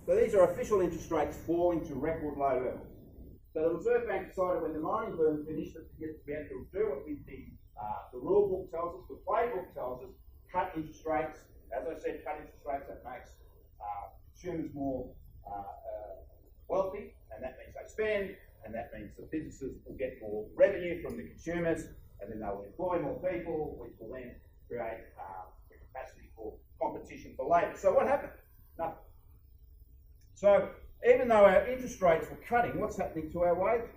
So these are official interest rates falling to record low levels. So the Reserve Bank decided when the mining boom finished that we had to do what the rule book tells us, the playbook tells us, cut interest rates. As I said, cut interest rates, that makes consumers more wealthy, and that means they spend, and that means the businesses will get more revenue from the consumers, and then they'll employ more people, which will then create the capacity for competition for labour. So what happened? Nothing. So even though our interest rates were cutting, what's happening to our wages?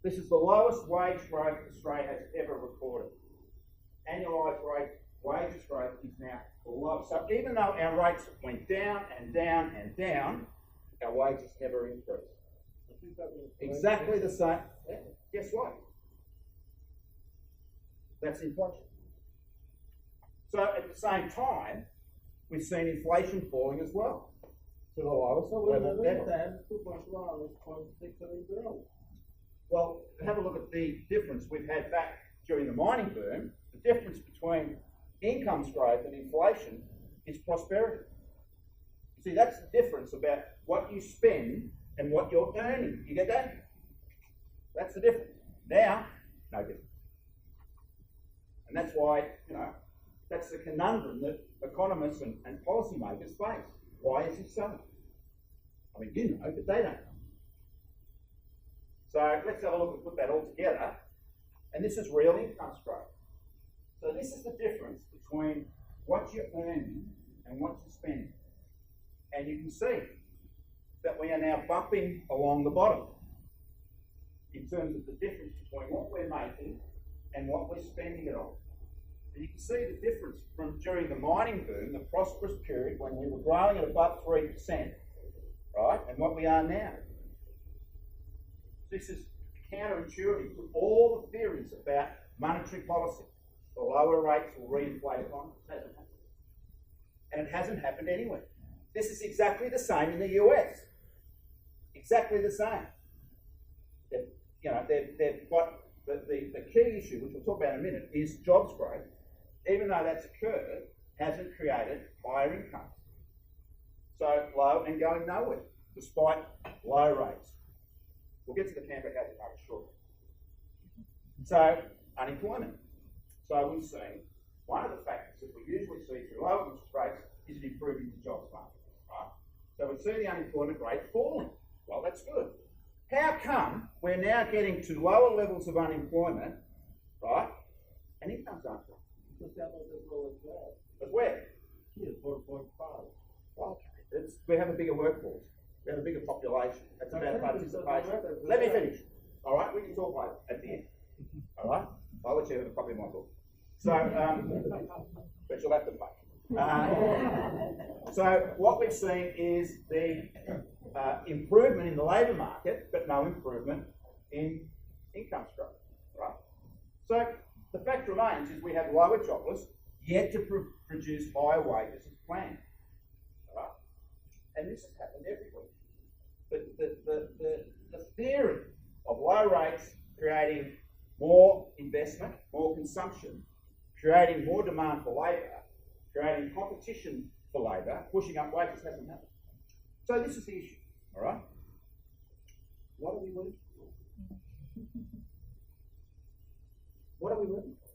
This is the lowest wage growth Australia has ever recorded. Annualised wages growth is now the lowest. So even though our rates went down and down and down, our wages never increased. Exactly the same. Yeah. Guess what? That's inflation. So at the same time, we've seen inflation falling as well to the lowest level ever. Well, have a look at the difference we've had back during the mining boom. The difference between income growth and inflation is prosperity. See, that's the difference about what you spend and what you're earning. You get that? That's the difference. Now, no difference. And that's why, that's the conundrum that economists and policymakers face. Why is this so? I mean, you know, but they don't know. So let's have a look and put that all together. And this is real income growth. So this is the difference between what you're earning and what you're spending. And you can see that we are now bumping along the bottom in terms of the difference between what we're making and what we're spending it on. And you can see the difference from during the mining boom, the prosperous period when we were growing at above 3%, right, and what we are now. This is counterintuitive to all the theories about monetary policy. The lower rates will reinflate economies. It hasn't happened. And it hasn't happened anywhere. This is exactly the same in the US. Exactly the same. They've got the key issue, which we'll talk about in a minute, is jobs growth. Even though that's occurred, hasn't created higher incomes. So low and going nowhere, despite low rates. We'll get to the Canberra housing market shortly. So unemployment. So we've seen one of the factors that we usually see through low interest rates is an improving the jobs market. Right? So we've seen the unemployment rate falling. Well, that's good. How come we're now getting to lower levels of unemployment, right? And incomes aren't growing? But where? Here, 4.5. Well, we have a bigger workforce. We have a bigger population. That's about participation. Let me finish. All right, we can talk later at the end. All right, I'll let you have a copy of my book. So, but you'll have to pay. So what we've seen is the improvement in the labour market, but no improvement in income growth. Right. So the fact remains is we have lower jobless, yet to produce higher wages as planned. Right. And this has happened everywhere. The theory of low rates creating more investment, more consumption, creating more demand for labour, creating competition for labour, pushing up wages hasn't happened. So this is the issue, all right? What are we working for? What are we working for?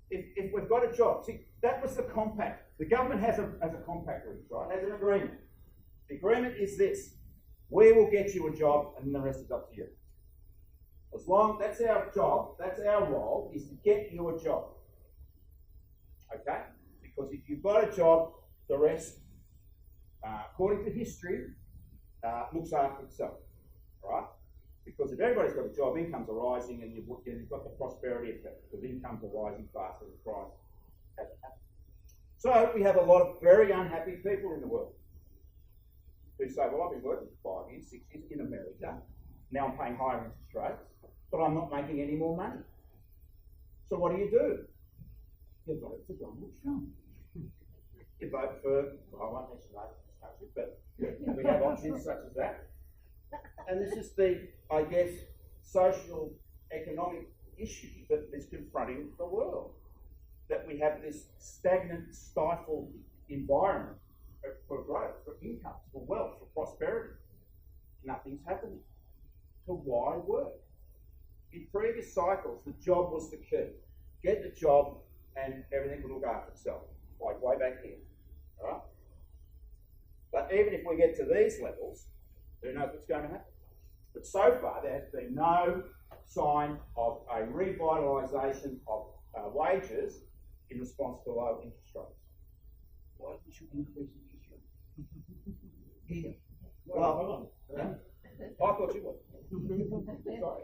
If we've got a job, see, that was the compact. The government has a compact with us, right? Has an agreement. The agreement is this: we will get you a job, and then the rest is up to you. As long that's our job, that's our role, is to get you a job. Okay? Because if you've got a job, the rest, according to history, looks after itself. Right? Because if everybody's got a job, incomes are rising, and you've got the prosperity effect, because incomes are rising faster than price hasn't happened. So we have a lot of very unhappy people in the world who say, well, I've been working for 5 years, 6 years in America, now I'm paying higher interest rates, but I'm not making any more money. So what do? You vote for Donald Trump. You vote for, well, I won't mention that in this country, but we have options such as that. And this is the, I guess, social economic issue that is confronting the world. That we have this stagnant, stifled environment for growth, for income, for wealth, for prosperity. Nothing's happening. So why work? In previous cycles, the job was the key. Get the job and everything will look after itself, like way back here. All right? But even if we get to these levels, who knows what's going to happen? But so far, there has been no sign of a revitalisation of wages in response to low interest rates. Why we should increase interest rates? Well, I thought you would. Sorry.